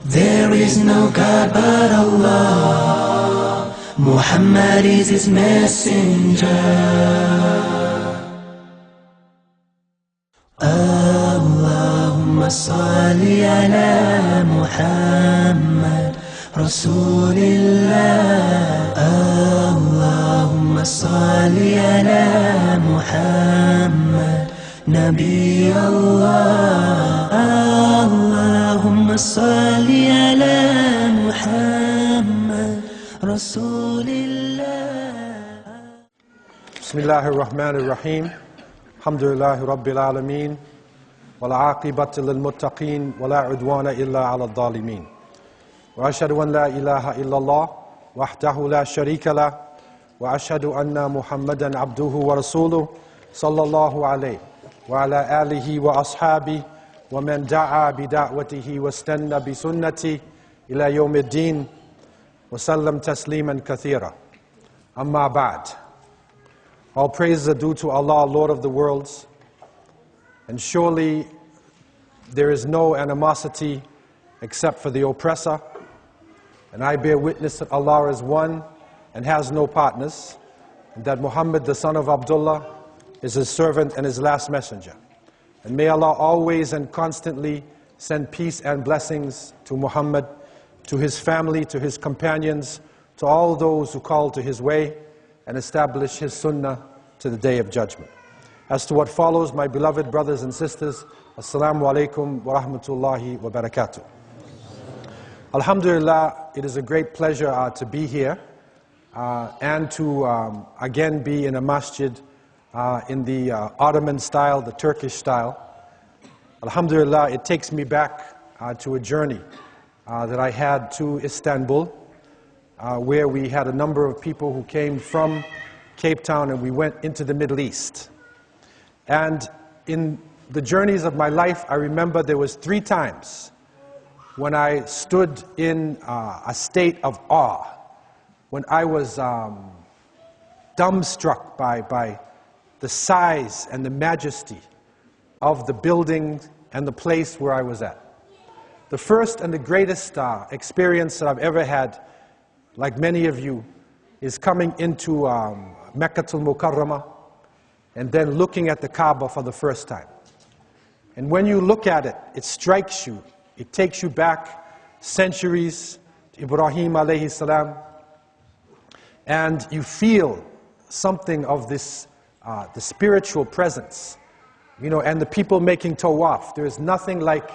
There is no God but Allah. Muhammad is his messenger. Allahumma salli ala Muhammad Rasulillah. Allahumma salli ala Muhammad Nabi Allah. Allahumma salli ala Muhammad Rasulillah. Bismillahir Rahmanir Rahim. Alhamdulillahi Rabbil Alameen. Wal aqibatu lil muttaqeen. Wala udwana illa ala dhalimin. Wa ashhadu an la ilaha illallah wahdahu la sharika lah. Wa ashhadu anna Muhammadan abduhu wa rasuluh sallallahu alayhi wa ala alihi wa ashabihi wa man da'a bi da'watihi wa istanna bi sunnati ila yawmiddin wa sallam tasliman kathira. Amma ba'd. All praises are due to Allah, Lord of the worlds, and surely there is no animosity except for the oppressor, and I bear witness that Allah is one and has no partners, and that Muhammad, the son of Abdullah, is his servant and his last messenger. And may Allah always and constantly send peace and blessings to Muhammad, to his family, to his companions, to all those who call to his way and establish his sunnah to the day of judgment. As to what follows, my beloved brothers and sisters, Assalamu alaikum wa rahmatullahi wa barakatuh. Alhamdulillah, it is a great pleasure to be here and to again be in a masjid in the Ottoman style, the Turkish style. Alhamdulillah, it takes me back to a journey that I had to Istanbul, where we had a number of people who came from Cape Town and we went into the Middle East. And in the journeys of my life, I remember there was 3 times when I stood in a state of awe, when I was dumbstruck by the size and the majesty of the building and the place where I was at. The first and the greatest experience that I've ever had, like many of you, is coming into Meccatul Mukarramah and then looking at the Kaaba for the first time. And when you look at it, it strikes you. It takes you back centuries to Ibrahim alayhi salam, and you feel something of this, the spiritual presence, you know, and the people making tawaf. There is nothing like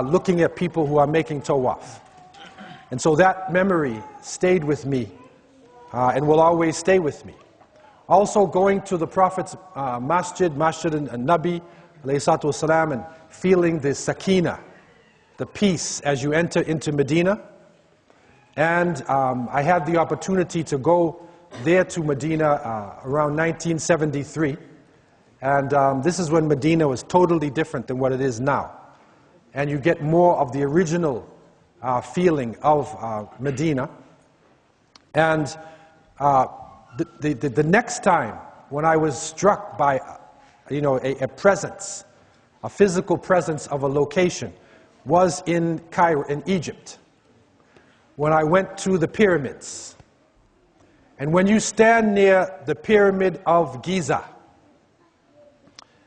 looking at people who are making tawaf. And so that memory stayed with me and will always stay with me. Also going to the Prophet's Masjid al-Nabi alayhi salatu wasalam, and feeling the sakina, the peace as you enter into Medina. And I had the opportunity to go there to Medina around 1973. And this is when Medina was totally different than what it is now. And you get more of the original feeling of Medina. And the next time when I was struck by a presence, a physical presence of a location, was in Cairo, in Egypt, when I went to the pyramids. And when you stand near the pyramid of Giza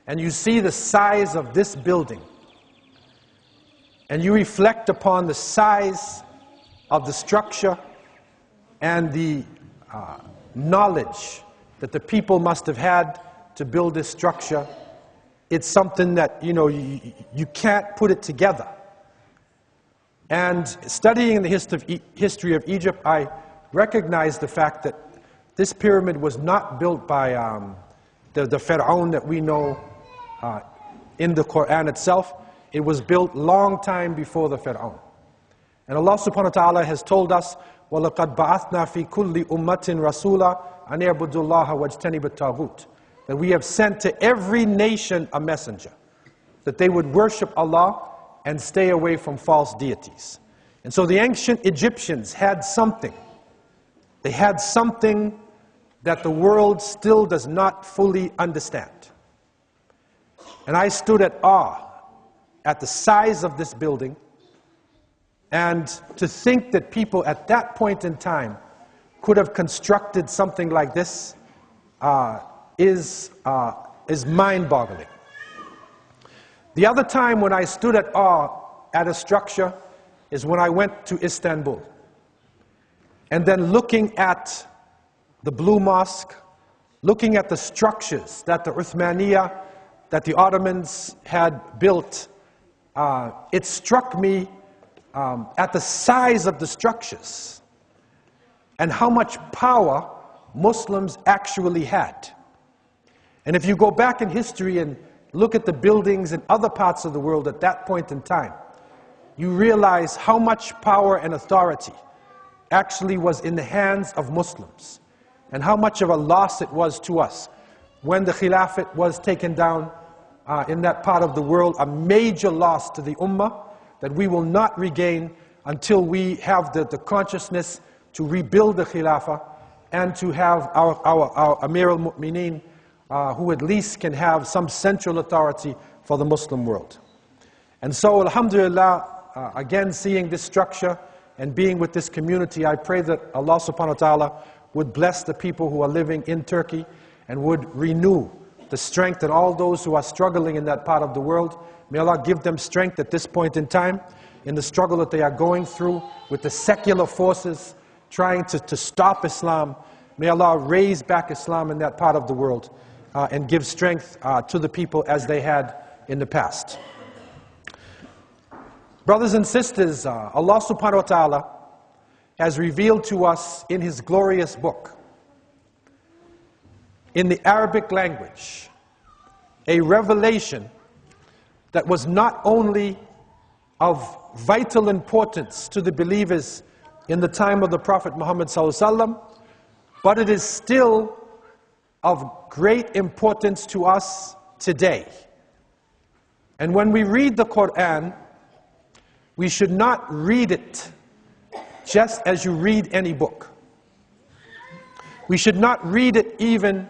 and you see the size of this building, and you reflect upon the size of the structure and the knowledge that the people must have had to build this structure, it's something that, you can't put it together. And studying the history of Egypt, I recognized the fact that this pyramid was not built by the Pharaoh that we know in the Quran itself. It was built long time before the Pharaoh. And Allah subhanahu wa ta'ala has told us, وَلَقَدْ بَعَثْنَا فِي كُلِّ أُمَّةٍ رَسُولًا أَنْ يَعْبُدُوا اللَّهَ وَاجْتَنِبُوا الطَّاغُوتَ. That we have sent to every nation a messenger, that they would worship Allah and stay away from false deities. And so the ancient Egyptians had something. They had something that the world still does not fully understand. And I stood at awe at the size of this building, And to think that people at that point in time could have constructed something like this is mind-boggling. The other time when I stood at awe at a structure is when I went to Istanbul. And then looking at the Blue Mosque, looking at the structures that the Uthmaniyya, that the Ottomans had built, it struck me at the size of the structures and how much power Muslims actually had. And if you go back in history and look at the buildings in other parts of the world at that point in time, you realize how much power and authority actually was in the hands of Muslims, and how much of a loss it was to us when the Khilafat was taken down in that part of the world, a major loss to the Ummah that we will not regain until we have the consciousness to rebuild the Khilafah and to have our Amir al-Mu'mineen who at least can have some central authority for the Muslim world. And so, alhamdulillah, again seeing this structure and being with this community, I pray that Allah subhanahu wa ta'ala would bless the people who are living in Turkey and would renew the strength in all those who are struggling in that part of the world. May Allah give them strength at this point in time in the struggle that they are going through with the secular forces trying to stop Islam. May Allah raise back Islam in that part of the world and give strength to the people as they had in the past. Brothers and sisters, Allah subhanahu wa ta'ala has revealed to us in His glorious book, in the Arabic language, a revelation that was not only of vital importance to the believers in the time of the Prophet Muhammad ﷺ, but it is still of great importance to us today. And when we read the Quran, we should not read it just as you read any book. We should not read it even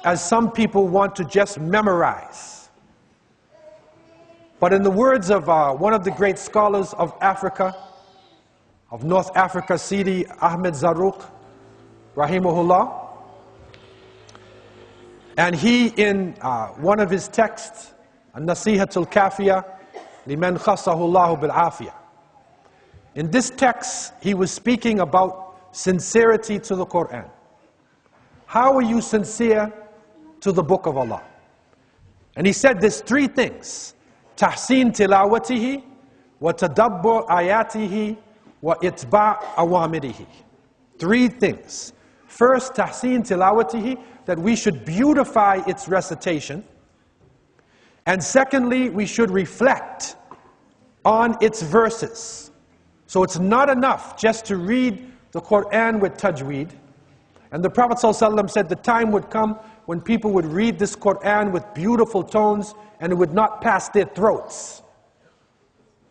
as some people want to just memorize. But in the words of one of the great scholars of Africa, of North Africa, Sidi Ahmed Zarruq, rahimahullah, and he in one of his texts, An-Nasihatul Kafiyah, Liman Khasahu Allahu Bil Afiyah. In this text, he was speaking about sincerity to the Quran. How are you sincere to the Book of Allah? And he said there's three things: tahsin tilawatihi, wa tadabbur ayatihi, wa itba' awamirihi. Three things. First, tahsin tilawatihi, that we should beautify its recitation. And secondly, we should reflect on its verses. So it's not enough just to read the Quran with tajweed. And the Prophet ﷺ said the time would come when people would read this Quran with beautiful tones and it would not pass their throats.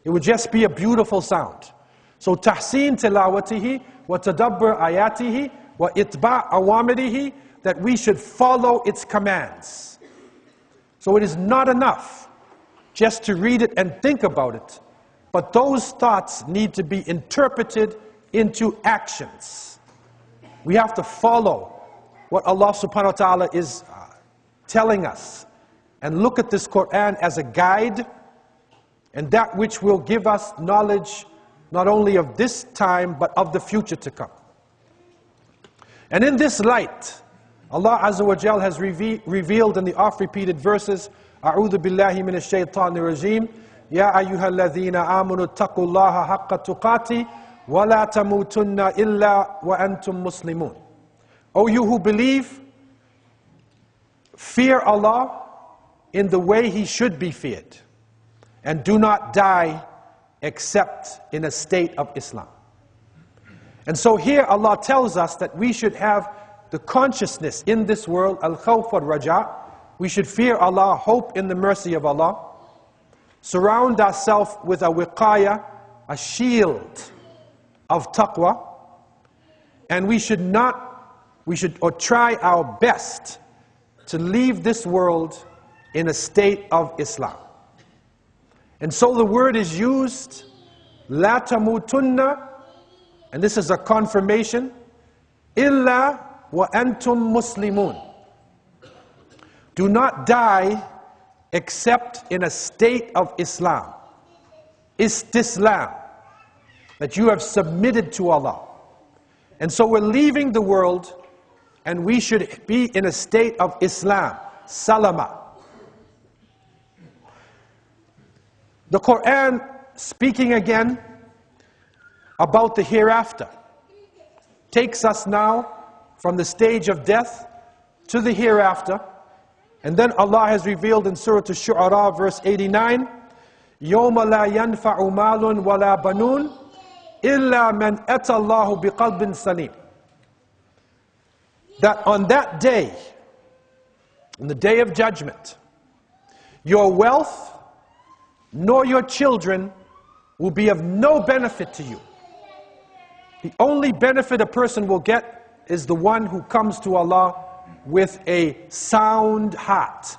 It would just be a beautiful sound. So tahsin tilawatihi wa tadabbur ayatihi wa itba' awamirihi, that we should follow its commands. So it is not enough just to read it and think about it, but those thoughts need to be interpreted into actions. We have to follow what Allah subhanahu wa ta'ala is telling us and look at this Quran as a guide, and that which will give us knowledge not only of this time but of the future to come. And in this light, Allah Azza wa Jal has revealed in the oft-repeated verses, A'udhu billahi minash shaitanir rajim, Ya ayyuhalladhina amanu taqullaha haqqa tuqati, wa la tamutunna illa wa antum muslimun. O you who believe, fear Allah in the way He should be feared, and do not die except in a state of Islam. And so here Allah tells us that we should have the consciousness in this world, al-khawf wal-raja. We should fear Allah, hope in the mercy of Allah, surround ourselves with a wiqaya, a shield of taqwa, and we should try our best to leave this world in a state of Islam. And so the word is used La tamutunna, and this is a confirmation, illa wa antum muslimun. Do not die except in a state of Islam. Istislam, that you have submitted to Allah. And so we're leaving the world, and we should be in a state of Islam, salama. The Quran, speaking again about the hereafter, takes us now from the stage of death to the hereafter. And then Allah has revealed in Surah Ash-Shu'ara, verse 89, يَوْمَ لَا يَنْفَعُ مَالٌ وَلَا بَنُونَ إِلَّا مَنْ أَتَى اللَّهُ بِقَلْبٍ سَلِيمٍ. That on that day, on the day of judgment, your wealth nor your children will be of no benefit to you. The only benefit a person will get is the one who comes to Allah with a sound heart.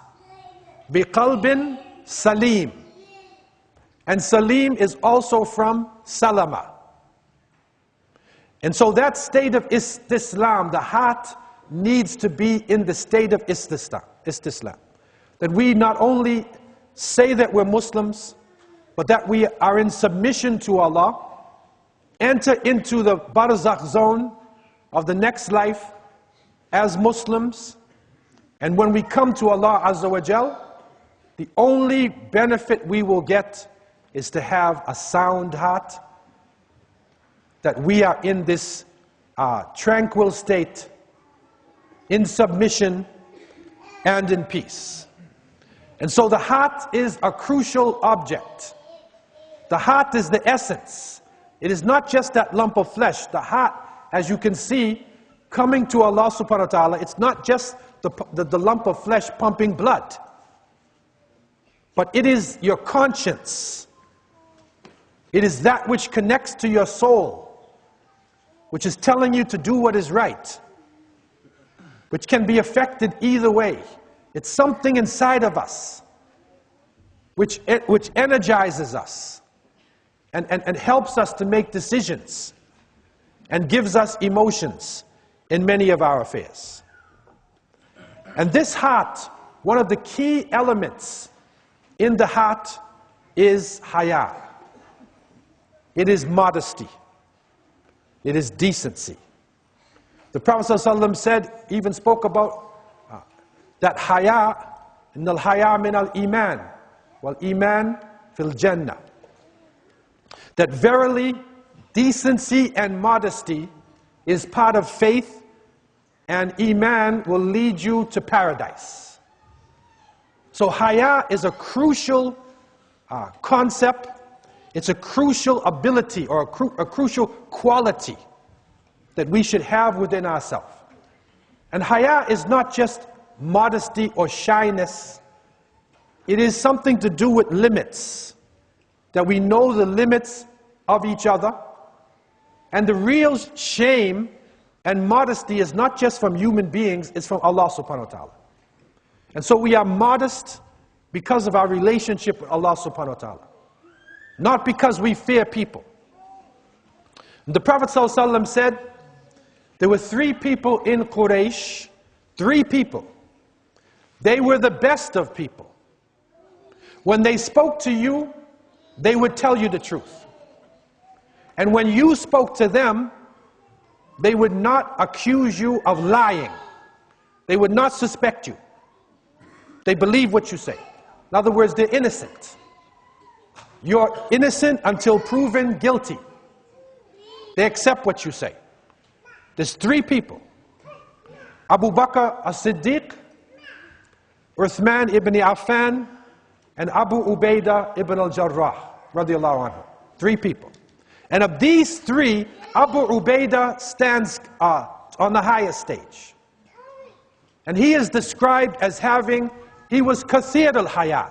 بِقَلْبٍ salim. And salim is also from salama. And so that state of istislam, the heart needs to be in the state of istislam. That we not only say that we're Muslims, but that we are in submission to Allah, enter into the barzakh zone of the next life as Muslims, and when we come to Allah Azza wa Jal, the only benefit we will get is to have a sound heart, that we are in this tranquil state, in submission and in peace. And so the heart is a crucial object. The heart is the essence. It is not just that lump of flesh. The heart, as you can see, coming to Allah subhanahu wa ta'ala, it's not just the lump of flesh pumping blood, but it is your conscience. It is that which connects to your soul, which is telling you to do what is right, which can be affected either way. It's something inside of us which energizes us and helps us to make decisions and gives us emotions in many of our affairs. And this heart, one of the key elements in the heart is haya. It is modesty. It is decency. The Prophet ﷺ said, even spoke about that haya, innal haya min al iman, wal iman fil jannah. That verily, decency and modesty is part of faith, and iman will lead you to paradise. So haya is a crucial concept. It's a crucial ability or a crucial quality that we should have within ourselves. And haya is not just modesty or shyness. It is something to do with limits, that we know the limits of each other. And the real shame and modesty is not just from human beings, it's from Allah subhanahu wa ta'ala. And so we are modest because of our relationship with Allah subhanahu wa ta'ala, not because we fear people. And the Prophet ﷺ said, there were 3 people in Quraysh, 3 people. They were the best of people. When they spoke to you, they would tell you the truth. And when you spoke to them, they would not accuse you of lying. They would not suspect you. They believe what you say. In other words, they're innocent. You're innocent until proven guilty. They accept what you say. There's 3 people. Abu Bakr as-Siddiq, Uthman ibn Affan, and Abu Ubaidah ibn al-Jarrah, radiallahu anhu. 3 people. And of these 3, Abu Ubaidah stands on the highest stage. And he is described as he was kathir al-haya.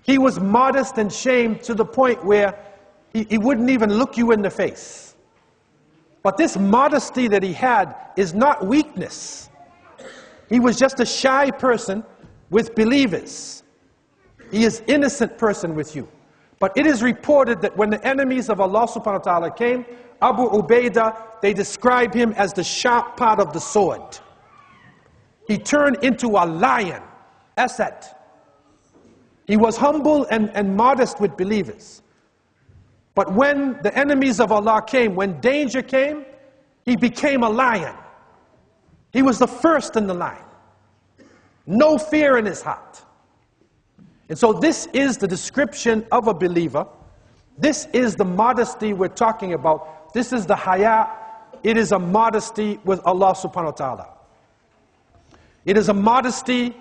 He was modest and shamed to the point where he wouldn't even look you in the face. But this modesty that he had is not weakness. He was just a shy person with believers. He is innocent person with you. But it is reported that when the enemies of Allah subhanahu wa ta'ala came, Abu Ubaidah, they describe him as the sharp part of the sword. He turned into a lion, Asad. He was humble and modest with believers. But when the enemies of Allah came, when danger came, he became a lion. He was the first in the line. No fear in his heart. And so this is the description of a believer. This is the modesty we're talking about. This is the haya. It is a modesty with Allah subhanahu wa ta'ala. It is a modesty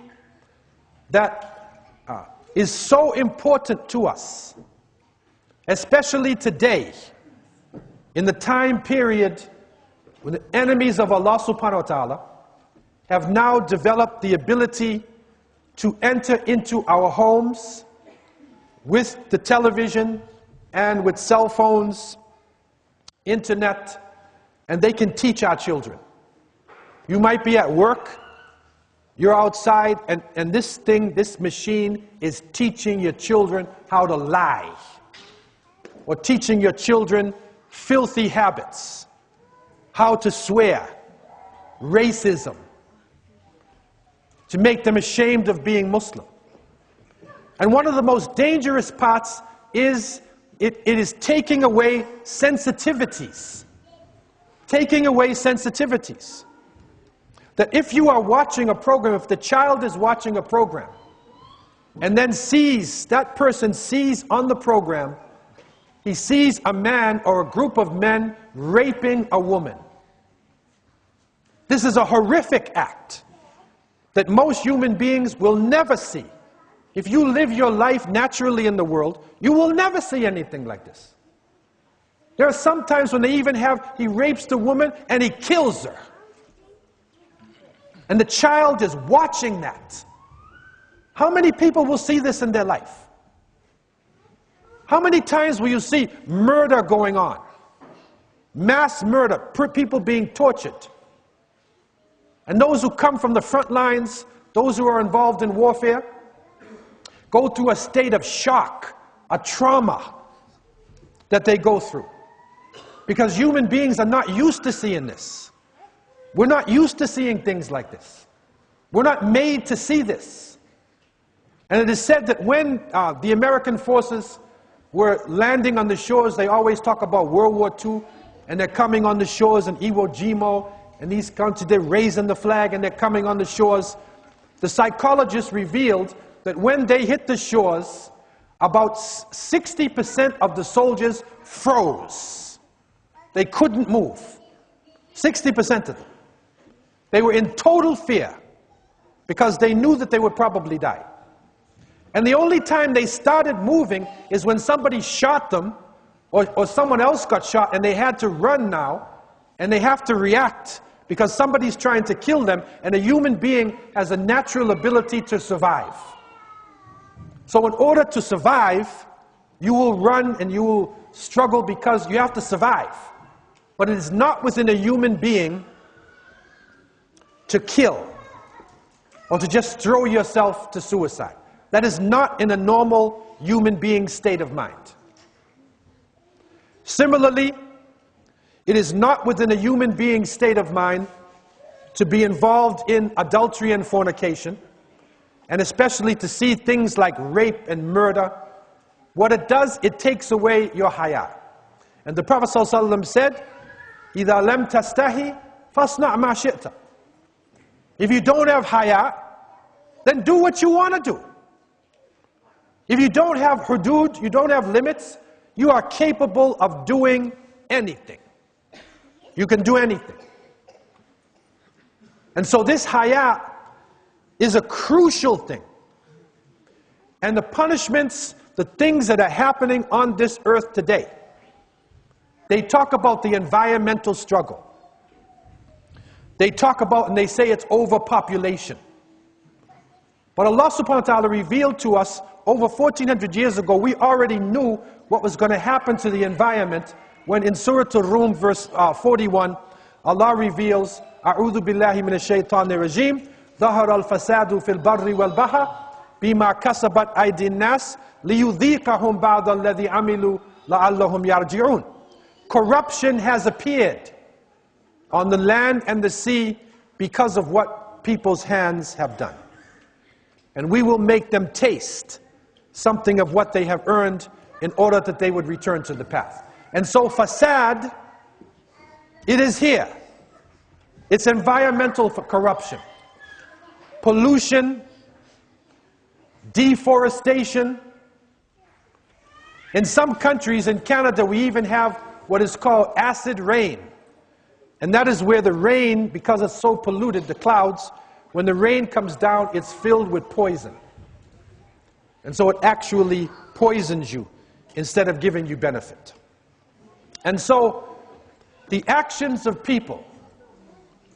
that is so important to us, especially today, in the time period when the enemies of Allah subhanahu wa ta'ala have now developed the ability to enter into our homes with the television and with cell phones, internet, and they can teach our children. You might be at work, you're outside, and this machine is teaching your children how to lie, or teaching your children filthy habits, how to swear, racism, to make them ashamed of being Muslim. And one of the most dangerous parts is it is taking away sensitivities. Taking away sensitivities. That if you are watching a program, if the child is watching a program, and then that person sees on the program, he sees a man or a group of men raping a woman. This is a horrific act that most human beings will never see. If you live your life naturally in the world, you will never see anything like this. There are some times when he rapes the woman and he kills her. And the child is watching that. How many people will see this in their life? How many times will you see murder going on? Mass murder, people being tortured. And those who come from the front lines, those who are involved in warfare, go through a state of shock, a trauma that they go through. Because human beings are not used to seeing this. We're not used to seeing things like this. We're not made to see this. And it is said that when the American forces were landing on the shores, they always talk about World War II, and they're coming on the shores in Iwo Jima, and these countries, they're raising the flag and they're coming on the shores. The psychologists revealed that when they hit the shores, about 60% of the soldiers froze. They couldn't move. 60% of them. They were in total fear because they knew that they would probably die. And the only time they started moving is when somebody shot them or someone else got shot and they had to run now and they have to react because somebody's trying to kill them, and a human being has a natural ability to survive. So in order to survive, you will run and you will struggle because you have to survive. But it is not within a human being to kill or to just throw yourself to suicide. That is not in a normal human being state of mind. Similarly, it is not within a human being state of mind to be involved in adultery and fornication, and especially to see things like rape and murder. What it does, it takes away your haya. And the Prophet ﷺ said, إِذَا لَمْ تَسْتَحِي فَاصْنَعْ مَا شِئْتَ. If you don't have haya, then do what you want to do. If you don't have hudud, you don't have limits, you are capable of doing anything. You can do anything. And so this haya is a crucial thing. And the punishments, the things that are happening on this earth today, they talk about the environmental struggle. They talk about, and they say it's overpopulation. But Allah subhanahu wa ta'ala revealed to us over 1400 years ago, we already knew what was going to happen to the environment when in Surah Ar-Rum verse 41, Allah reveals, أعوذ بالله من الشيطان الرجيم ظهر الفساد في البر والبحر بِمَا كَسَبَتْ أَيْدِي النَّاسِ لِيُذِيقَهُمْ بَعْضَ الَّذِي عَمِلُوا لَعَلَّهُمْ يَرْجِعُونَ. Corruption has appeared on the land and the sea because of what people's hands have done. And we will make them taste something of what they have earned in order that they would return to the path. And so fasad, it is here. It's environmental corruption, pollution, deforestation. In some countries, in Canada, we even have what is called acid rain. And that is where the rain, because it's so polluted, the clouds, when the rain comes down, it's filled with poison. And so it actually poisons you instead of giving you benefit. And so the actions of people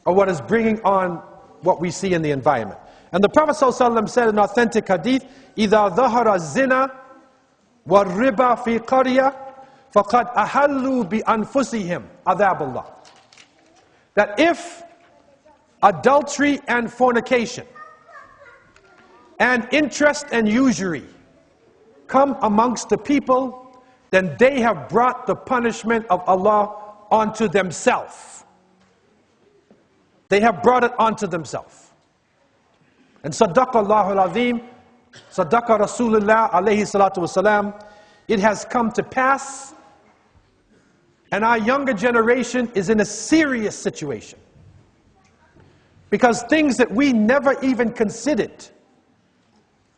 are what is bringing on what we see in the environment. And the Prophet ﷺ said in authentic hadith, إِذَا ظَهَرَ الزِّنَا وَالرِّبَى فِي قَرْيَةٍ فَقَدْ أَحَلُّوا بِأَنفُسِهِمْ عَذَابَ اللَّهِ. That if adultery and fornication and interest and usury come amongst the people, then they have brought the punishment of Allah onto themselves. They have brought it onto themselves. And Sadaqa Allahul Azim, Sadaqa Rasulullah alayhi salatu wasalam, it has come to pass, and our younger generation is in a serious situation. Because things that we never even considered,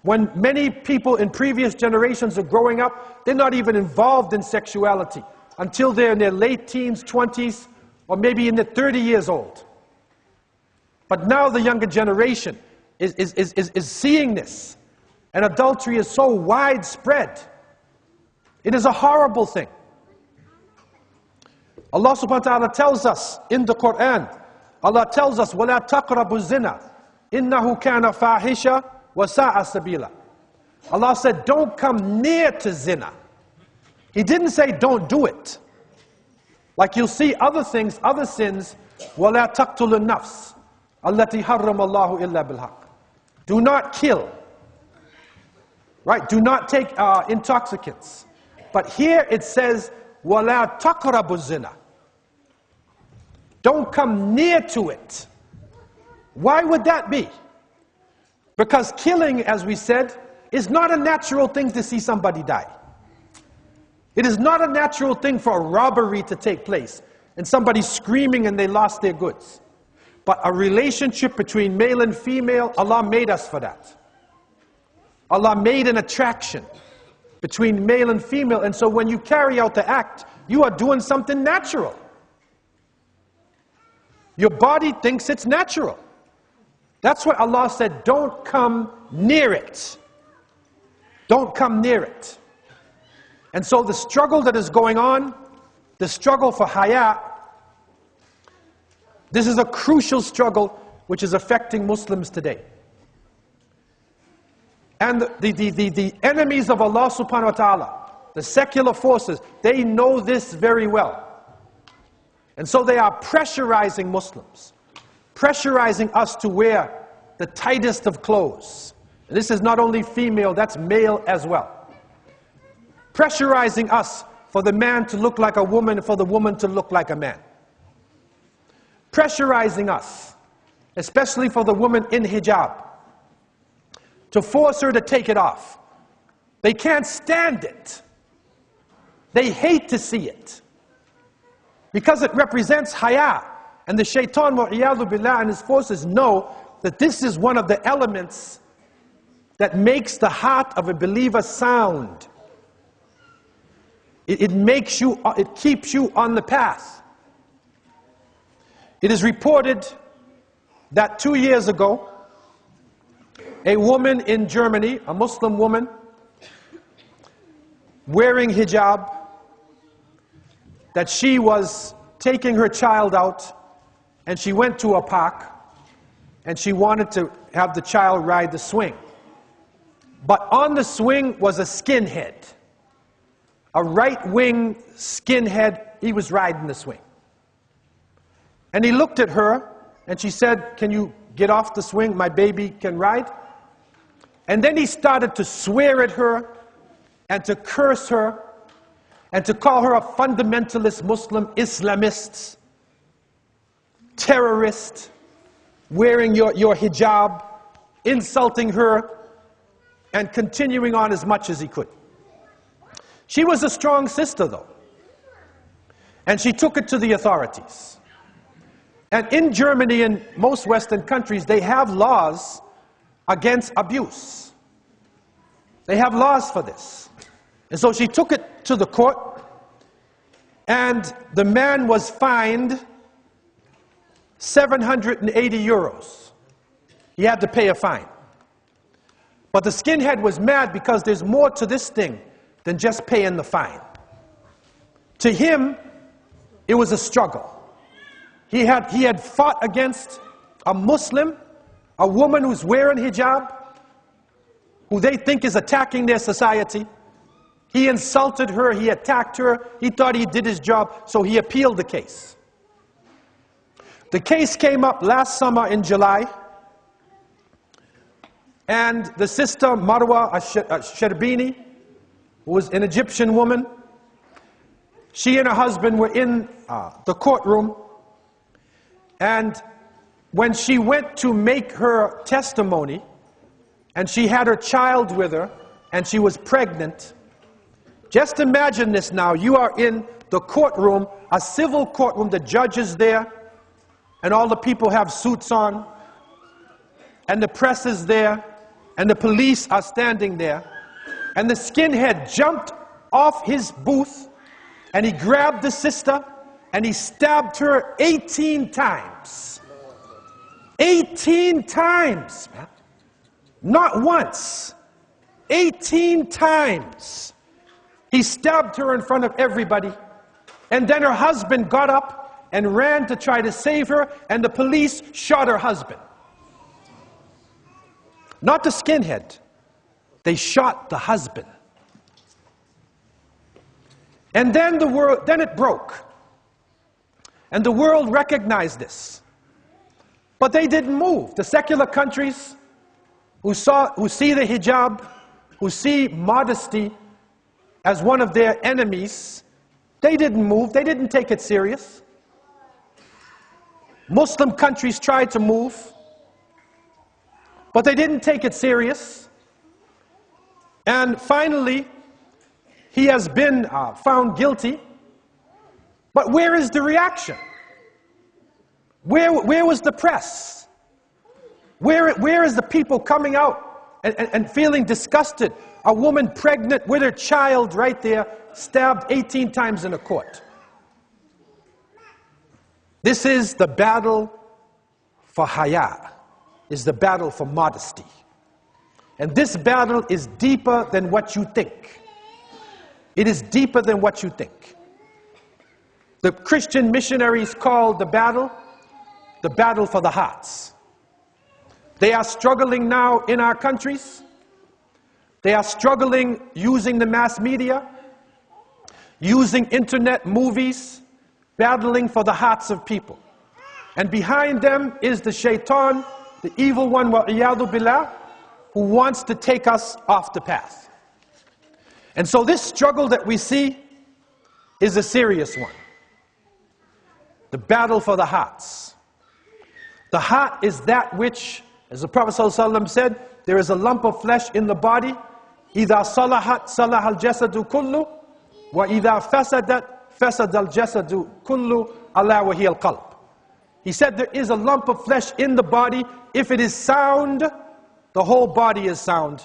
when many people in previous generations are growing up, they're not even involved in sexuality until they're in their late teens, 20s, or maybe in their 30 years old. But now the younger generation is seeing this. And adultery is so widespread. It is a horrible thing. Allah subhanahu wa ta'ala tells us in the Quran, Allah tells us, وَلَا تَقْرَبُوا الزِّنَا إِنَّهُ كَانَ فَاحِشًا وَسَاءَ سَبِيلًا. Allah said, don't come near to zina. He didn't say don't do it. Like you'll see other things, other sins, وَلَا تَقْتُلُوا النَّفْسِ الَّتِي حَرَّمَ اللَّهُ إِلَّا بِالْحَقِّ. Do not kill. Right? Do not take intoxicants. But here it says, وَلَا تَقْرَبُوا الزِّنَا. Don't come near to it. Why would that be? Because killing, as we said, is not a natural thing to see somebody die. It is not a natural thing for a robbery to take place and somebody screaming and they lost their goods. But a relationship between male and female, Allah made us for that. Allah made an attraction between male and female, and so when you carry out the act, you are doing something natural. Your body thinks it's natural. That's what Allah said, don't come near it. Don't come near it. And so the struggle that is going on, the struggle for haya, this is a crucial struggle which is affecting Muslims today. And the enemies of Allah subhanahu wa ta'ala, the secular forces, they know this very well. And so they are pressurizing Muslims, pressurizing us to wear the tightest of clothes. And this is not only female, that's male as well. Pressurizing us for the man to look like a woman, for the woman to look like a man. Pressurizing us, especially for the woman in hijab, to force her to take it off. They can't stand it. They hate to see it. Because it represents haya. And the shaitan, wa'iyadu billah, and his forces know that this is one of the elements that makes the heart of a believer sound. It makes you, it keeps you on the path. It is reported that 2 years ago, a woman in Germany, a Muslim woman, wearing hijab, that she was taking her child out, and she went to a park, and she wanted to have the child ride the swing. But on the swing was a skinhead, a right-wing skinhead. He was riding the swing. And he looked at her, and she said, "Can you get off the swing? My baby can ride." And then he started to swear at her and to curse her and to call her a fundamentalist Muslim, Islamist, terrorist, wearing your hijab, insulting her, and continuing on as much as he could. She was a strong sister, though, and she took it to the authorities. And in Germany and most Western countries, they have laws against abuse. They have laws for this. And so she took it to the court, and the man was fined 780 euros. He had to pay a fine. But the skinhead was mad because there's more to this thing than just paying the fine. To him, it was a struggle. He had fought against a Muslim, a woman who's wearing hijab, who they think is attacking their society. He insulted her, he attacked her, he thought he did his job, so he appealed the case. The case came up last summer in July, and the sister Marwa Sherbini, who was an Egyptian woman, she and her husband were in the courtroom, and when she went to make her testimony, and she had her child with her, and she was pregnant. Just imagine this now. You are in the courtroom, a civil courtroom, the judge is there, and all the people have suits on, and the press is there, and the police are standing there, and the skinhead jumped off his booth, and he grabbed the sister, and he stabbed her 18 times. 18 times, man. Not once. 18 times. He stabbed her in front of everybody. And then her husband got up and ran to try to save her, and the police shot her husband. Not the skinhead. They shot the husband. And then then it broke. And the world recognized this. But they didn't move. The secular countries who see the hijab, who see modesty as one of their enemies, they didn't move. They didn't take it serious. Muslim countries tried to move, but they didn't take it serious. And finally, he has been found guilty. But where is the reaction? Where was the press? Where is the people coming out and feeling disgusted? A woman pregnant with her child right there, stabbed 18 times in a court. This is the battle for haya, is the battle for modesty. And this battle is deeper than what you think. It is deeper than what you think. The Christian missionaries called the battle for the hearts. They are struggling now in our countries. They are struggling using the mass media, using internet, movies, battling for the hearts of people. And behind them is the shaitan, the evil one, wa'iyadu billah, who wants to take us off the path. And so this struggle that we see is a serious one. The battle for the hearts. The heart is that which, as the Prophet ﷺ said, there is a lump of flesh in the body. إِذَا صَلَحَتْ صَلَحَ الْجَسَدُ كُلُّ وَإِذَا فَسَدَتْ فَسَدَ الْجَسَدُ كُلُّ أَلَا وَهِيَ الْقَلْبُ. He said there is a lump of flesh in the body. If it is sound, the whole body is sound.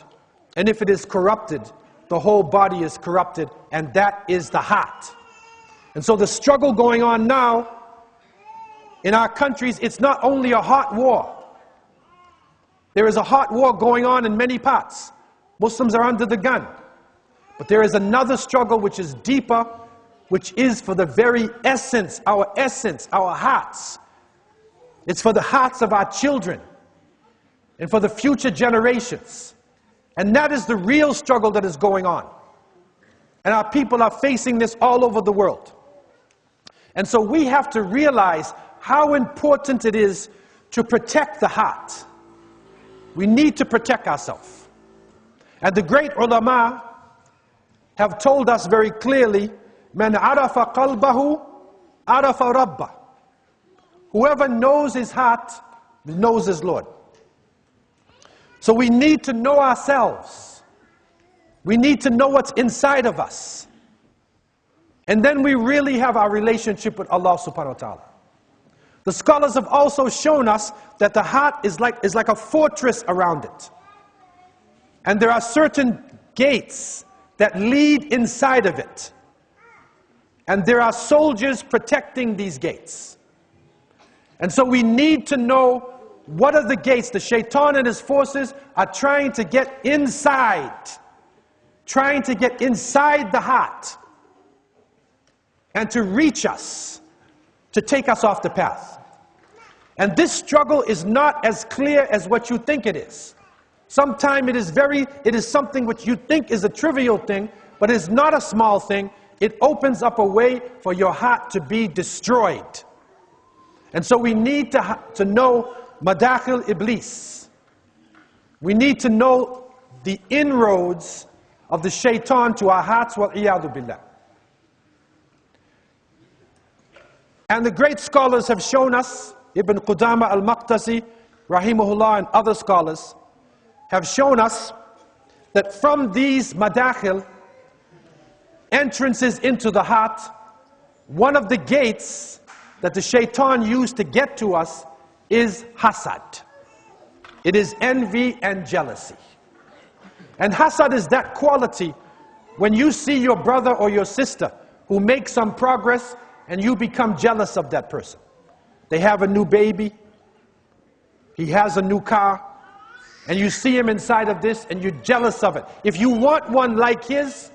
And if it is corrupted, the whole body is corrupted. And that is the heart. And so the struggle going on now in our countries, it's not only a hot war. There is a hot war going on in many parts. Muslims are under the gun. But there is another struggle which is deeper, which is for the very essence, our hearts. It's for the hearts of our children and for the future generations. And that is the real struggle that is going on. And our people are facing this all over the world. And so we have to realize how important it is to protect the heart. We need to protect ourselves. And the great ulama have told us very clearly, Man arafa qalbahu, arafa rabbah. Whoever knows his heart, knows his Lord. So we need to know ourselves. We need to know what's inside of us. And then we really have our relationship with Allah subhanahu wa ta'ala. The scholars have also shown us that the heart is like a fortress around it. And there are certain gates that lead inside of it. And there are soldiers protecting these gates. And so we need to know what are the gates. The shaitan and his forces are trying to get inside. Trying to get inside the heart. And to reach us. To take us off the path. And this struggle is not as clear as what you think it is. Sometimes it is something which you think is a trivial thing, but it is not a small thing. It opens up a way for your heart to be destroyed. And so we need to know Madakhil Iblis. We need to know the inroads of the shaitan to our hearts, wal-iyadu billah. And the great scholars have shown us, Ibn Qudama al-Maqdisi, rahimahullah, and other scholars, have shown us that from these madakhil, entrances into the heart, one of the gates that the shaitan used to get to us is hasad. It is envy and jealousy. And hasad is that quality when you see your brother or your sister who makes some progress and you become jealous of that person. They have a new baby, he has a new car, and you see him inside of this and you're jealous of it. If you want one like his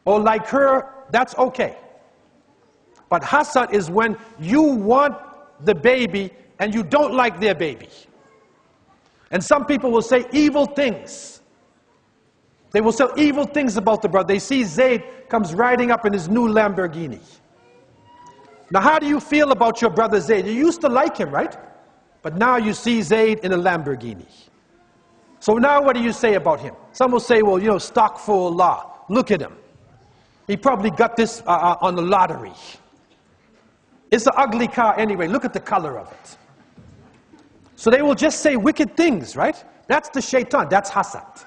or like her, that's okay. But hasad is when you want the baby and you don't like their baby. And some people will say evil things. They will say evil things about the brother. They see Zayd comes riding up in his new Lamborghini. Now how do you feel about your brother Zayd? You used to like him, right? But now you see Zayd in a Lamborghini. So now what do you say about him? Some will say, well, astaghfirullah. Look at him. He probably got this on the lottery. It's an ugly car anyway. Look at the color of it. So they will just say wicked things, right? That's the shaitan. That's hasad.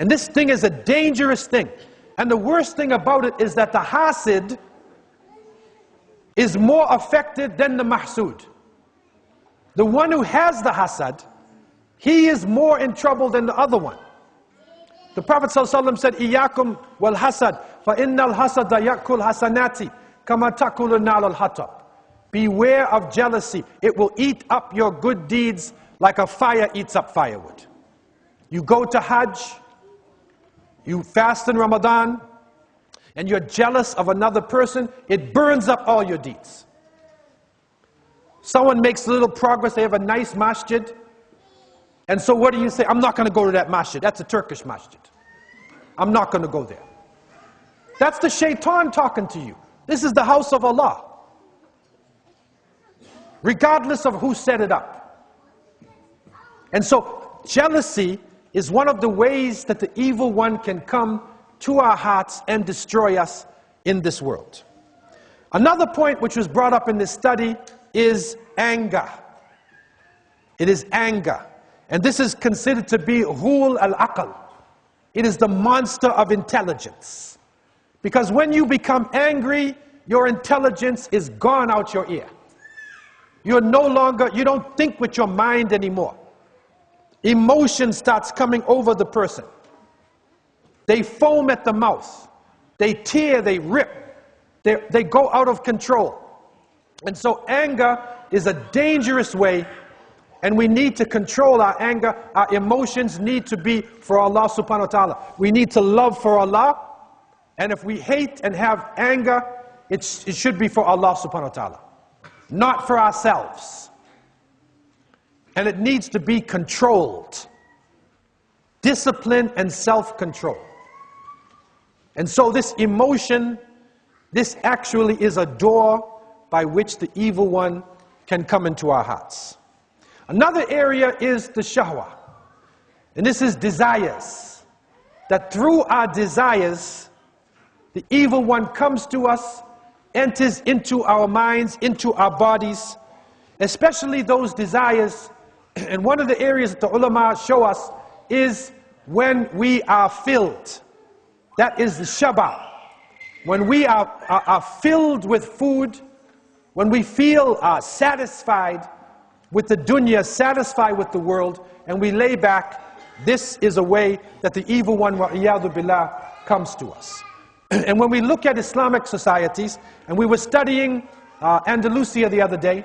And this thing is a dangerous thing. And the worst thing about it is that the hasid is more affected than the mahsud. The one who has the hasad, he is more in trouble than the other one. The Prophet ﷺ said, Iyakum wal hasad, fa innal hasada yakul hasanati, kama takulu nal al hatab. Beware of jealousy. It will eat up your good deeds like a fire eats up firewood. You go to Hajj, you fast in Ramadan, and you're jealous of another person, it burns up all your deeds. Someone makes a little progress, they have a nice masjid, and so what do you say? I'm not going to go to that masjid. That's a Turkish masjid. I'm not going to go there. That's the shaitan talking to you. This is the house of Allah. Regardless of who set it up. And so jealousy is one of the ways that the evil one can come to our hearts and destroy us in this world. Another point which was brought up in this study is anger. It is anger. And this is considered to be ghul al-aql. It is the monster of intelligence. Because when you become angry, your intelligence is gone out your ear. You don't think with your mind anymore. Emotion starts coming over the person. They foam at the mouth. They tear, they rip. They go out of control. And so anger is a dangerous way, and we need to control our anger. Our emotions need to be for Allah subhanahu wa ta'ala. We need to love for Allah, and if we hate and have anger, it should be for Allah subhanahu wa ta'ala, not for ourselves. And it needs to be controlled. Discipline and self-control. And so this emotion, this actually is a door by which the evil one can come into our hearts. Another area is the shahwa. And this is desires. That through our desires, the evil one comes to us, enters into our minds, into our bodies, especially those desires. And one of the areas that the ulama show us is when we are filled. That is the shaba. When we are filled with food, when we feel satisfied with the dunya, satisfied with the world, and we lay back, this is a way that the evil one, wa'iyadu billah, comes to us. And when we look at Islamic societies, and we were studying Andalusia the other day,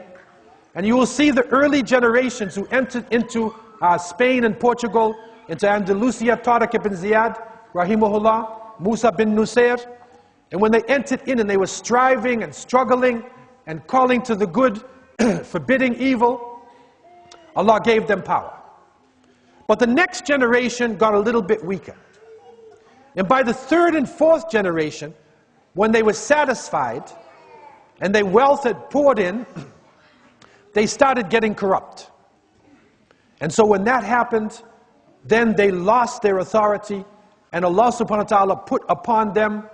and you will see the early generations who entered into Spain and Portugal, into Andalusia, Tariq ibn Ziyad, rahimahullah, Musa bin Nusayr, and when they entered in and they were striving and struggling and calling to the good, forbidding evil, Allah gave them power. But the next generation got a little bit weaker. And by the third and fourth generation, when they were satisfied and their wealth had poured in, they started getting corrupt. And so when that happened, then they lost their authority, and Allah subhanahu wa ta'ala put upon them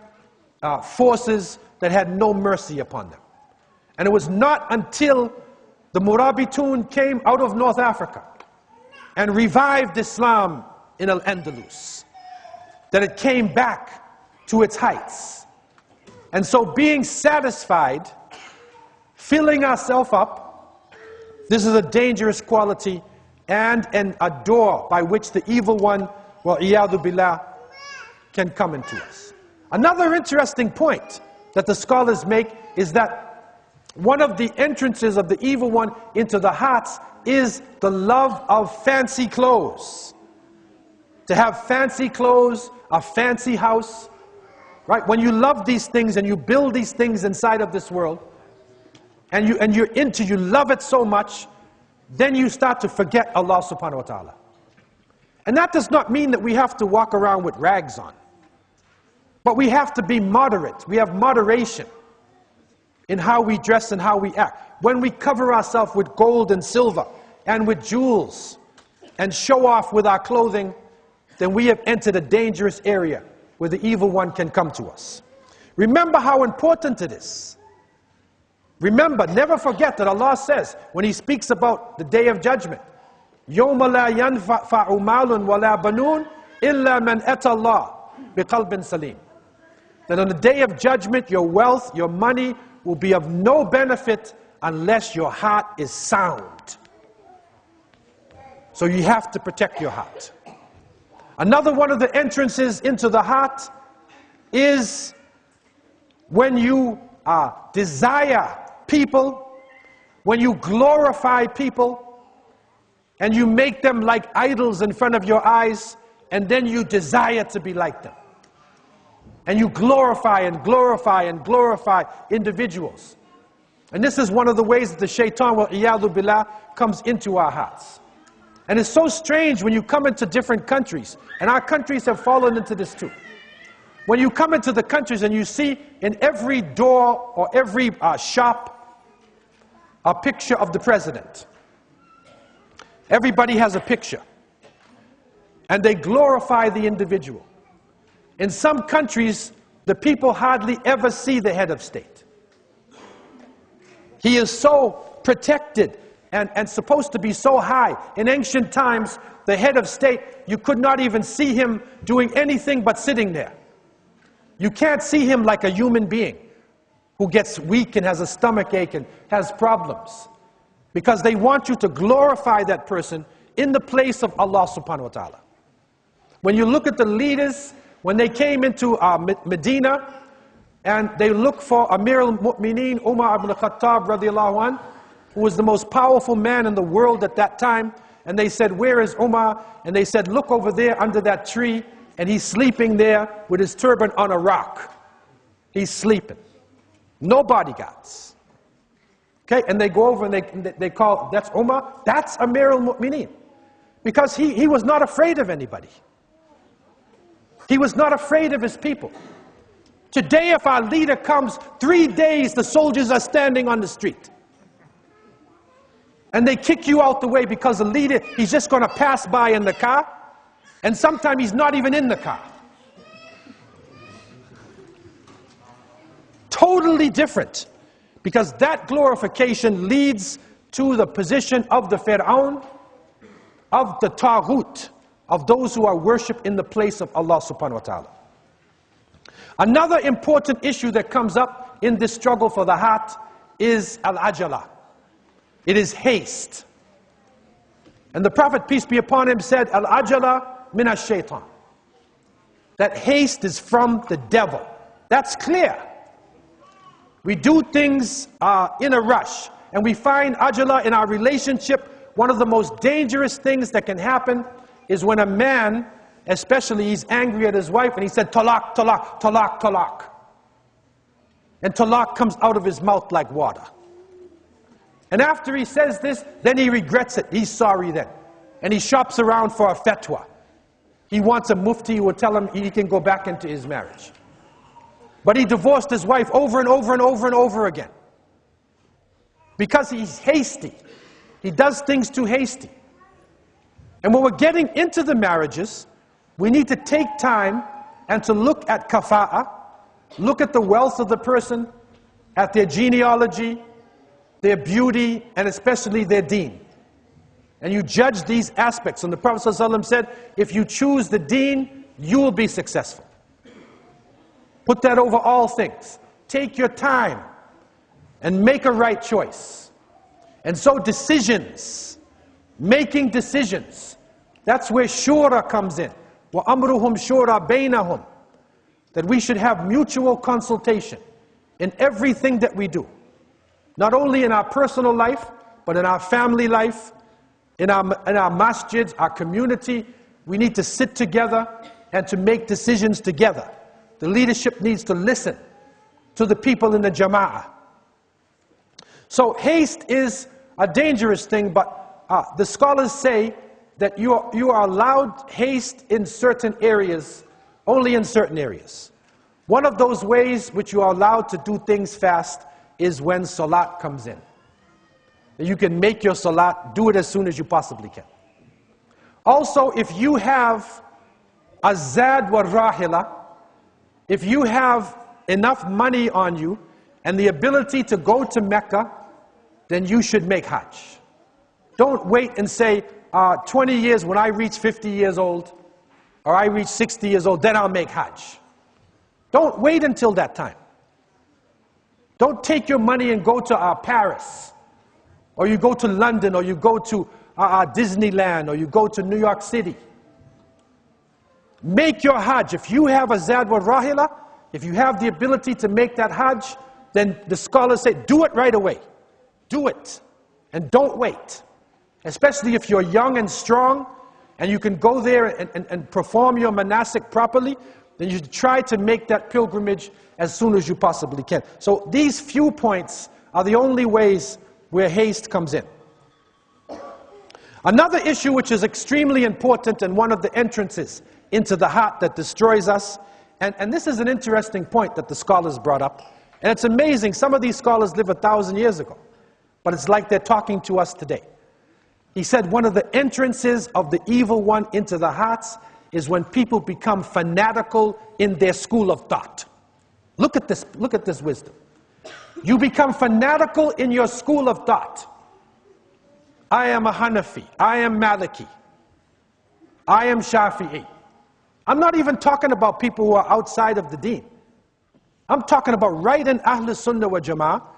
forces that had no mercy upon them. And it was not until the Murabitun came out of North Africa and revived Islam in Al-Andalus that it came back to its heights. And so being satisfied, filling ourselves up, this is a dangerous quality and a door by which the evil one, wa'iyadu billah, can come into us. Another interesting point that the scholars make is that one of the entrances of the evil one into the hearts is the love of fancy clothes. To have fancy clothes, a fancy house, right? When you love these things and you build these things inside of this world, and you love it so much, then you start to forget Allah subhanahu wa ta'ala. And that does not mean that we have to walk around with rags on. But we have to be moderate. We have moderation in how we dress and how we act. When we cover ourselves with gold and silver and with jewels and show off with our clothing, then we have entered a dangerous area where the evil one can come to us. Remember how important it is. Remember, never forget that Allah says, when He speaks about the Day of Judgment, يَوْمَ لَا يَنْفَعُ مَالٌ وَلَا بَنُونَ إِلَّا مَنْ أَتَى اللَّهِ بِقَلْبٍ سَلِيمٍ. That on the Day of Judgment, your wealth, your money will be of no benefit unless your heart is sound. So you have to protect your heart. Another one of the entrances into the heart is when you desire people, when you glorify people, and you make them like idols in front of your eyes, and then you desire to be like them. And you glorify and glorify and glorify individuals. And this is one of the ways that the shaitan, wa'iyadu billah, comes into our hearts. And it's so strange when you come into different countries, and our countries have fallen into this too. When you come into the countries and you see in every door or every shop a picture of the president. Everybody has a picture. And they glorify the individual. In some countries, the people hardly ever see the head of state. He is so protected and supposed to be so high. In ancient times, the head of state, you could not even see him doing anything but sitting there. You can't see him like a human being who gets weak and has a stomach ache and has problems. Because they want you to glorify that person in the place of Allah subhanahu wa ta'ala. When you look at the leaders, when they came into Medina, and they looked for Amir al-Mu'mineen, Umar ibn al-Khattab radiallahu anh, who was the most powerful man in the world at that time, and they said, "Where is Umar?" And they said, "Look over there under that tree, and he's sleeping there with his turban on a rock. He's sleeping. No bodyguards." Okay, and they go over and they call, "That's Umar, that's Amir al-Mu'mineen." Because he was not afraid of anybody. He was not afraid of his people. Today, if our leader comes, 3 days the soldiers are standing on the street. And they kick you out the way because the leader, he's just going to pass by in the car. And sometimes he's not even in the car. Totally different. Because that glorification leads to the position of the Fir'aun, of the Taghut, of those who are worshipped in the place of Allah subhanahu wa ta'ala. Another important issue that comes up in this struggle for the heart is al-ajala. It is haste. And the Prophet, peace be upon him, said, al-ajala min ash-shaytan. That haste is from the devil. That's clear. We do things in a rush. And we find ajala in our relationship. One of the most dangerous things that can happen is when a man, especially, he's angry at his wife and he said, talaq, talaq, talaq, talaq. And talaq comes out of his mouth like water. And after he says this, then he regrets it. He's sorry then. And he shops around for a fatwa. He wants a mufti who will tell him he can go back into his marriage. But he divorced his wife over and over and over and over again. Because he's hasty. He does things too hasty. And when we're getting into the marriages, we need to take time and to look at kafa'a, look at the wealth of the person, at their genealogy, their beauty, and especially their deen. And you judge these aspects. And the Prophet ﷺ said, if you choose the deen, you will be successful. Put that over all things. Take your time and make a right choice. And so decisions, making decisions, that's where shura comes in. وَأَمْرُهُمْ شُورَى بَيْنَهُمْ. That we should have mutual consultation in everything that we do. Not only in our personal life, but in our family life, in our masjids, our community. We need to sit together and to make decisions together. The leadership needs to listen to the people in the jama'ah. So haste is a dangerous thing, but the scholars say that you are allowed haste in certain areas, only in certain areas. One of those ways which you are allowed to do things fast is when salat comes in. You can make your salat, do it as soon as you possibly can. Also, if you have a zad wa rahila, if you have enough money on you and the ability to go to Mecca, then you should make Hajj. Don't wait and say, 20 years when I reach 50 years old, or I reach 60 years old, then I'll make Hajj. Don't wait until that time. Don't take your money and go to Paris, or you go to London, or you go to Disneyland, or you go to New York City. Make your Hajj. If you have a Zad wa Rahila, if you have the ability to make that Hajj, then the scholars say, do it right away. Do it. And don't wait. Especially if you're young and strong, and you can go there and perform your manasik properly, then you should try to make that pilgrimage as soon as you possibly can. So these few points are the only ways where haste comes in. Another issue which is extremely important and one of the entrances into the heart that destroys us, and this is an interesting point that the scholars brought up, and it's amazing, some of these scholars lived 1,000 years ago, but it's like they're talking to us today. He said one of the entrances of the evil one into the hearts is when people become fanatical in their school of thought. Look at this wisdom. You become fanatical in your school of thought. I am a Hanafi, I am Maliki, I am Shafi'i. I'm not even talking about people who are outside of the deen. I'm talking about right in Ahl Sunnah wa Jama'ah,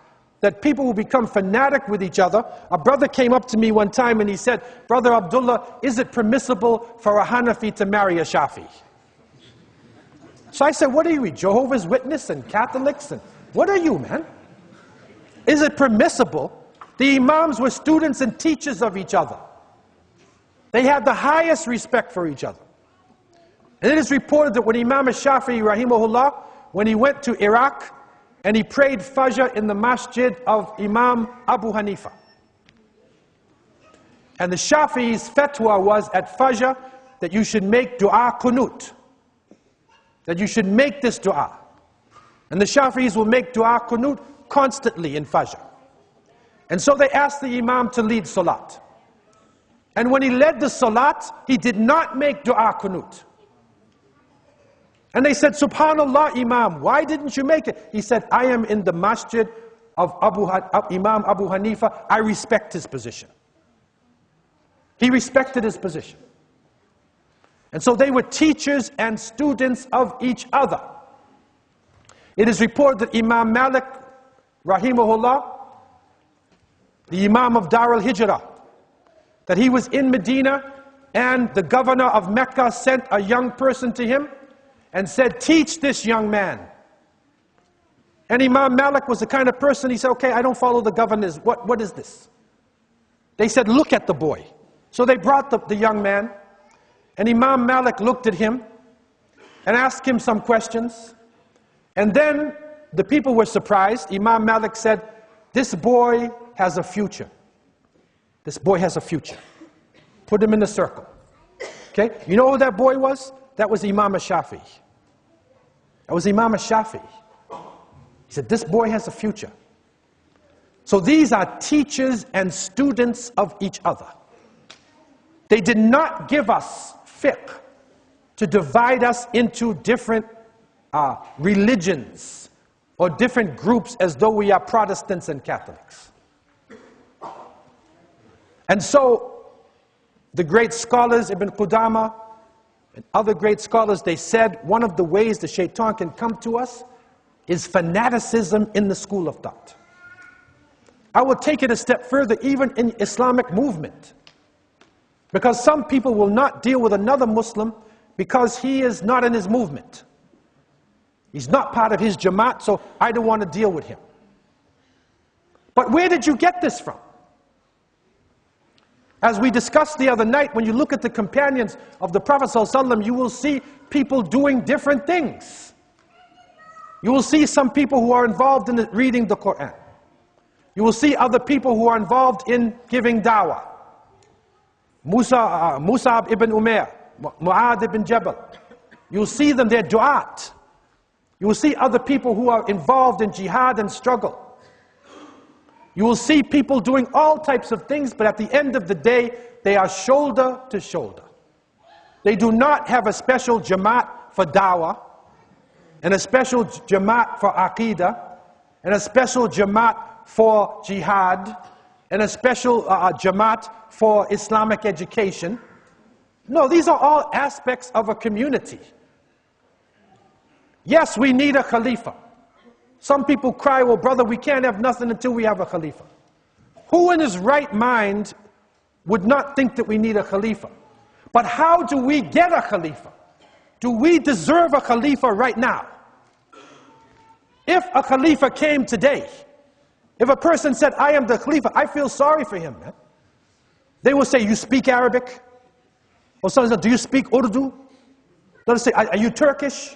that people will become fanatic with each other. A brother came up to me one time and he said, Brother Abdullah, is it permissible for a Hanafi to marry a Shafi? So I said, what are you, Jehovah's Witness and Catholics? And what are you, man? Is it permissible? The Imams were students and teachers of each other. They had the highest respect for each other. And it is reported that when Imam al-Shafi'i, rahimahullah, when he went to Iraq, and he prayed Fajr in the masjid of Imam Abu Hanifa. And the Shafi'i's fatwa was at Fajr that you should make dua qunut. That you should make this dua. And the Shafi'is will make dua qunut constantly in Fajr. And so they asked the Imam to lead Salat. And when he led the salat, he did not make dua qunut. And they said, Subhanallah, Imam, why didn't you make it? He said, I am in the masjid of Imam Abu Hanifa. I respect his position. He respected his position. And so they were teachers and students of each other. It is reported that Imam Malik, rahimahullah, the Imam of Dar al-Hijrah, that he was in Medina and the governor of Mecca sent a young person to him and said, teach this young man. And Imam Malik was the kind of person, he said, okay, I don't follow the governors. What is this? They said, look at the boy. So they brought the young man, and Imam Malik looked at him and asked him some questions. And then the people were surprised. Imam Malik said, this boy has a future. This boy has a future. Put him in the circle. Okay? You know who that boy was? That was Imam Shafi'i. That was Imam Shafi'i. He said, this boy has a future. So these are teachers and students of each other. They did not give us fiqh to divide us into different religions or different groups as though we are Protestants and Catholics. And so the great scholars, Ibn Qudama and other great scholars, they said one of the ways the shaitan can come to us is fanaticism in the school of thought. I will take it a step further, even in Islamic movement. Because some people will not deal with another Muslim because he is not in his movement. He's not part of his Jamaat, so I don't want to deal with him. But where did you get this from? As we discussed the other night, when you look at the companions of the Prophet ﷺ, you will see people doing different things. You will see some people who are involved in reading the Quran. You will see other people who are involved in giving da'wah. Mus'ab ibn Umair, Mu'adh ibn Jabal. You will see them, they're du'at. You will see other people who are involved in jihad and struggle. You will see people doing all types of things, but at the end of the day, they are shoulder to shoulder. They do not have a special jamaat for da'wah, and a special jamaat for aqidah, and a special jamaat for jihad, and a special jamaat for Islamic education. No, these are all aspects of a community. Yes, we need a khalifa. Some people cry, well, brother, we can't have nothing until we have a khalifa. Who in his right mind would not think that we need a khalifa? But how do we get a khalifa? Do we deserve a khalifa right now? If a khalifa came today, if a person said, I am the khalifa, I feel sorry for him, man. They will say, you speak Arabic? Or someone says, do you speak Urdu? Let us say, are you Turkish?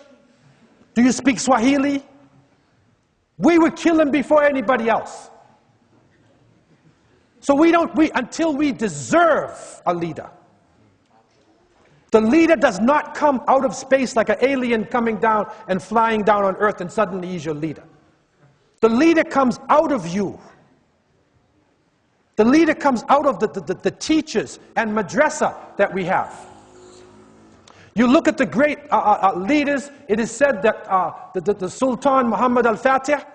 Do you speak Swahili? We would kill him before anybody else. So until we deserve a leader. The leader does not come out of space like an alien coming down and flying down on earth and suddenly he's your leader. The leader comes out of you. The leader comes out of the teachers and madrasa that we have. You look at the great leaders, it is said that the Sultan Muhammad al-Fatih,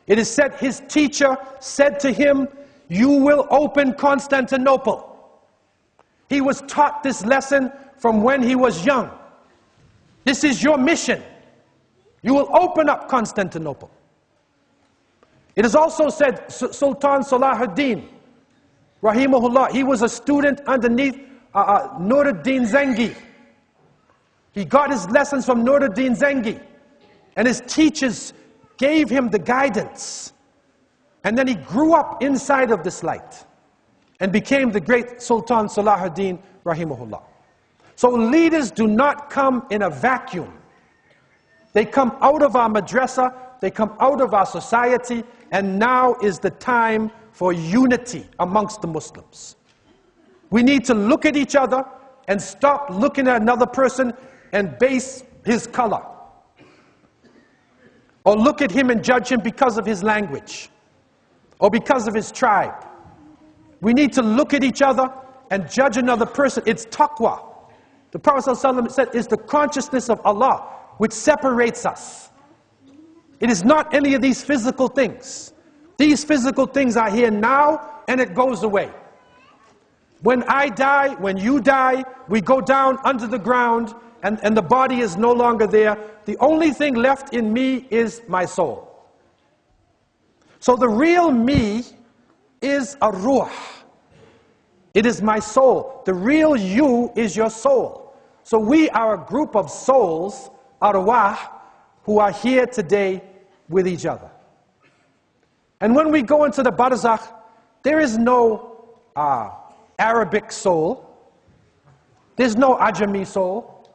it is said his teacher said to him, you will open Constantinople. He was taught this lesson from when he was young. This is your mission. You will open up Constantinople. It is also said Sultan Salahuddin, rahimahullah, he was a student underneath Nuruddin Zengi. He got his lessons from Nuruddin Zengi, and his teachers gave him the guidance. And then he grew up inside of this light and became the great Sultan Salahuddin, rahimahullah. So leaders do not come in a vacuum. They come out of our madrasa, they come out of our society, and now is the time for unity amongst the Muslims. We need to look at each other and stop looking at another person and base his color. Or look at him and judge him because of his language. Or because of his tribe. We need to look at each other and judge another person, it's taqwa. The Prophet ﷺ said, it's the consciousness of Allah which separates us. It is not any of these physical things. These physical things are here now and it goes away. When I die, when you die, we go down under the ground and the body is no longer there. The only thing left in me is my soul. So the real me is a ruh. It is my soul. The real you is your soul. So we are a group of souls, arwah, who are here today with each other. And when we go into the barzakh, there is no Arabic soul. There's no Ajami soul.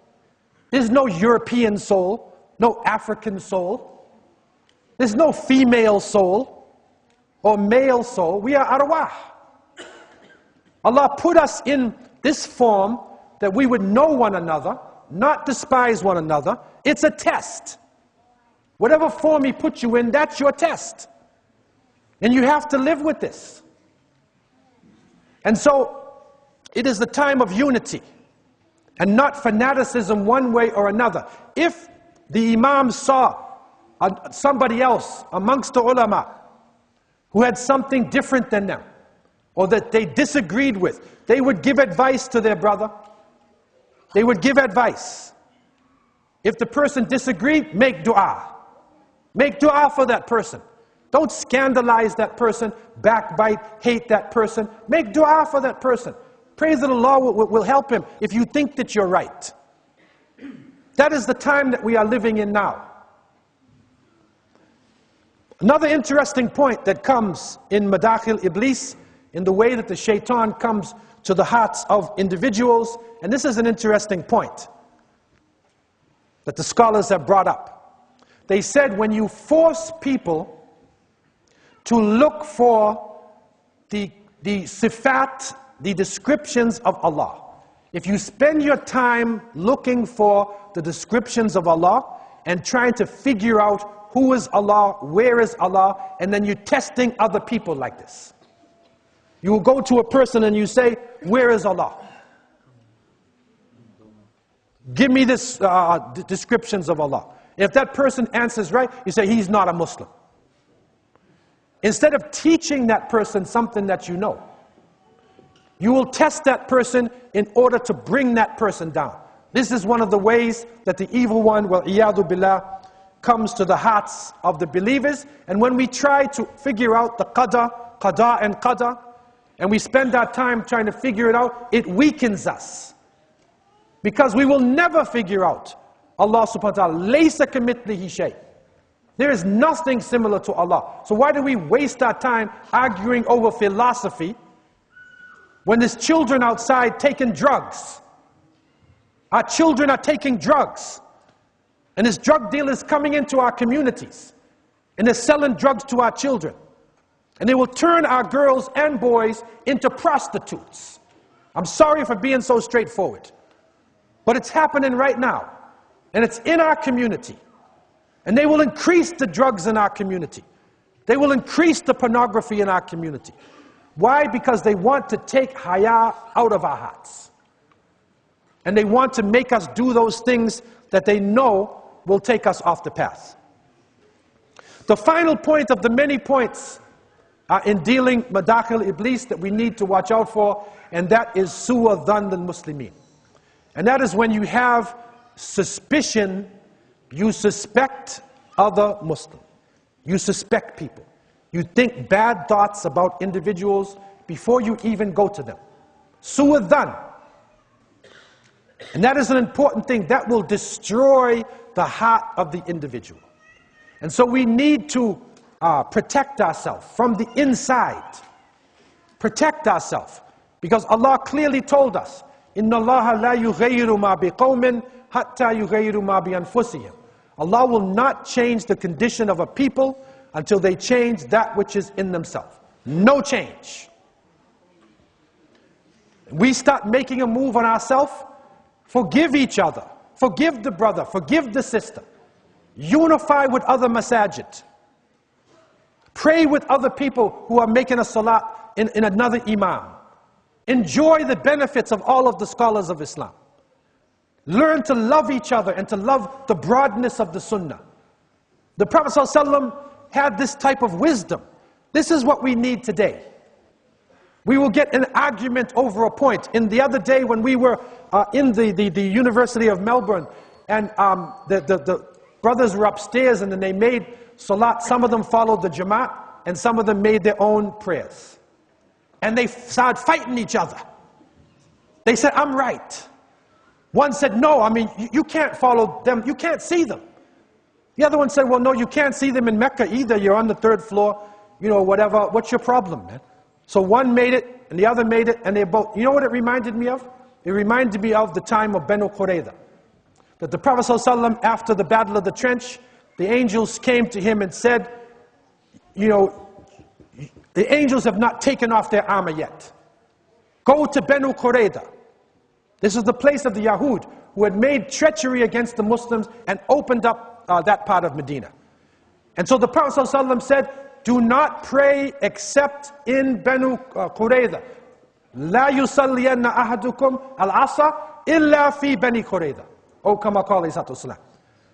There's no European soul. No African soul. There's no female soul or male soul. We are arwah. Allah put us in this form that we would know one another, not despise one another. It's a test. Whatever form He put you in, that's your test. And you have to live with this. And so, it is the time of unity, and not fanaticism one way or another. If the Imam saw somebody else amongst the ulama who had something different than them, or that they disagreed with, they would give advice to their brother. They would give advice. If the person disagreed, make dua. Make dua for that person. Don't scandalize that person, backbite, hate that person. Make dua for that person. Pray that Allah will help him if you think that you're right. That is the time that we are living in now. Another interesting point that comes in Madakhil Iblis, in the way that the shaitan comes to the hearts of individuals, and this is an interesting point that the scholars have brought up. They said when you force people to look for the sifat, the descriptions of Allah, if you spend your time looking for the descriptions of Allah and trying to figure out who is Allah, where is Allah, and then you're testing other people like this. You will go to a person and you say, where is Allah? Give me this descriptions of Allah. If that person answers right, you say, he's not a Muslim. Instead of teaching that person something that you know, you will test that person in order to bring that person down. This is one of the ways that the evil one, wal-iyadu billah, comes to the hearts of the believers. And when we try to figure out the qada and qadar, and we spend our time trying to figure it out, it weakens us. Because we will never figure out Allah subhanahu wa ta'ala. Laysa kamithlihi shay. There is nothing similar to Allah. So why do we waste our time arguing over philosophy when there's children outside taking drugs? Our children are taking drugs. And there's drug dealers coming into our communities. And they're selling drugs to our children. And they will turn our girls and boys into prostitutes. I'm sorry for being so straightforward. But it's happening right now. And it's in our community. And they will increase the drugs in our community. They will increase the pornography in our community. Why? Because they want to take haya out of our hearts. And they want to make us do those things that they know will take us off the path. The final point of the many points in dealing Madakhil Iblis that we need to watch out for, and that is Su'a Dhann al-Muslimin. And that is when you have suspicion, you suspect other Muslims. You suspect people. You think bad thoughts about individuals before you even go to them. Su'a Dhann. And that is an important thing. That will destroy the heart of the individual. And so we need to protect ourselves from the inside. Protect ourselves. Because Allah clearly told us, Inna Allah la yughayyiru ma biqawmin hatta yughayyiru ma bi anfusihim. Allah will not change the condition of a people until they change that which is in themselves. No change. We start making a move on ourselves. Forgive each other. Forgive the brother. Forgive the sister. Unify with other masajid. Pray with other people who are making a salat in another imam. Enjoy the benefits of all of the scholars of Islam. Learn to love each other and to love the broadness of the Sunnah. The Prophet ﷺ had this type of wisdom. This is what we need today. We will get an argument over a point. In the other day when we were in the University of Melbourne, and the brothers were upstairs and then they made salat. Some of them followed the Jamaat and some of them made their own prayers. And they started fighting each other. They said, I'm right. One said, no, I mean, you can't follow them. You can't see them. The other one said, well, no, you can't see them in Mecca either. You're on the 3rd floor, you know, whatever. What's your problem, man? So one made it and the other made it, and they both, you know what it reminded me of? It reminded me of the time of Banu Qurayza. That the Prophet ﷺ, after the Battle of the Trench, the angels came to him and said, you know, the angels have not taken off their armor yet. Go to Banu Qurayza. This is the place of the Yahud who had made treachery against the Muslims and opened up that part of Medina. And so the Prophet ﷺ said, do not pray except in Banu Qurayza. La yusalliyanna ahadukum al-asa illa fi Bani Qurayza. O kama qala alayhi salatu wasalam.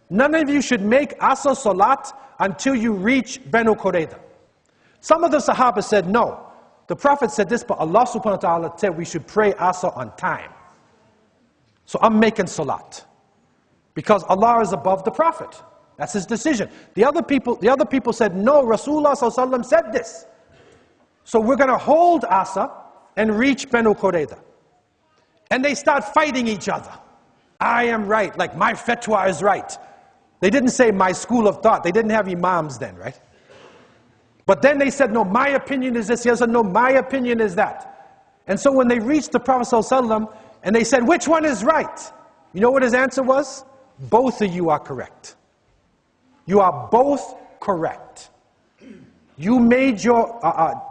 None of you should make Asr Salat until you reach Banu Qurayza. Some of the Sahaba said no. The Prophet said this, but Allah subhanahu wa ta'ala said we should pray Asr on time. So I'm making Salat. Because Allah is above the Prophet. That's his decision. The other people said no, Rasulullah sallallahu alaihi wasallam said this. So we're going to hold Asr and reach Banu Qurayza. And they start fighting each other. I am right, like my fatwa is right. They didn't say my school of thought. They didn't have imams then, right? But then they said, no, my opinion is this. He said, no, my opinion is that. And so when they reached the Prophet ﷺ and they said, which one is right? You know what his answer was? Both of you are correct. You are both correct. You made your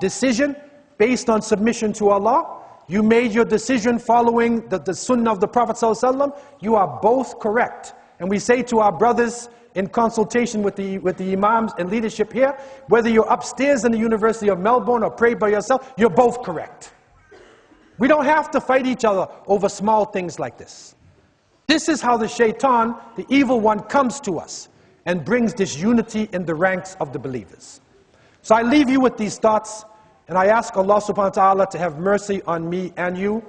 decision based on submission to Allah. You made your decision following the sunnah of the Prophet ﷺ. You are both correct. And we say to our brothers in consultation with the imams and leadership here, whether you're upstairs in the University of Melbourne or pray by yourself, you're both correct. We don't have to fight each other over small things like this. This is how the shaitan, the evil one, comes to us and brings disunity in the ranks of the believers. So I leave you with these thoughts, and I ask Allah subhanahu wa ta'ala to have mercy on me and you.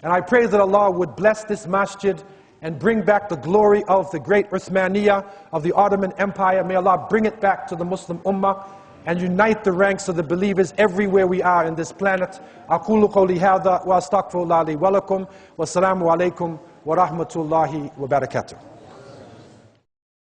And I pray that Allah would bless this masjid and bring back the glory of the great Uthmaniyya of the Ottoman Empire. May Allah bring it back to the Muslim Ummah and unite the ranks of the believers everywhere we are in this planet. أقول قولي هذا وأستغفر الله لي ولكم والسلام عليكم ورحمة الله وبركاته.